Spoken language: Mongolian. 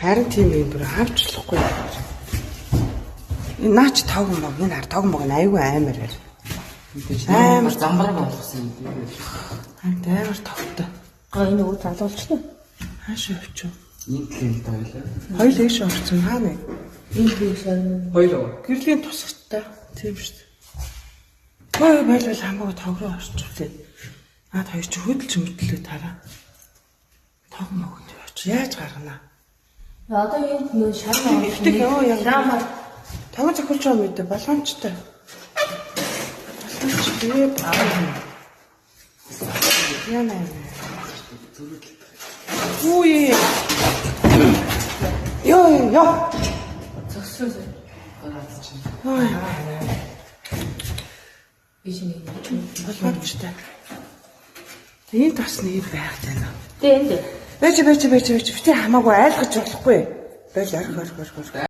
Харин тийм юм бүр авчлахгүй. Энэ наач тавган баг энэ тавган баг айгүй амар. Амар замбар болгосон юм. Амар тавтай. Энэ үүд залуулчихна. Хаашаа явчих. Энэ тэл дойлоо. Хоёул ийш орсон хаана вэ? Энэ бишэн. Хоёул. Гэрлийн тусагтай. Тийм шүү дээ. Ой байлбал хамаагүй тог руу орчихлээ. Наад хоёр чи хөдөлж мөдлөө тараа. Тог мөгөнд яваач. Яаж гаргана? Одоо энэ нөө шарна. Ихтэй ёо яа. Рамаар Таван цохилж байгаа мэдээ болгоомжтой. Болгоомжтой аа. Яна. Үй. Ёо. зөксөө. Ой. Бишэн. Болгоомжтой. Энэ тас нэг байх тань. Тэнд. Бэж. Битээ хамаагүй айлгаж болохгүй. Бэж арих.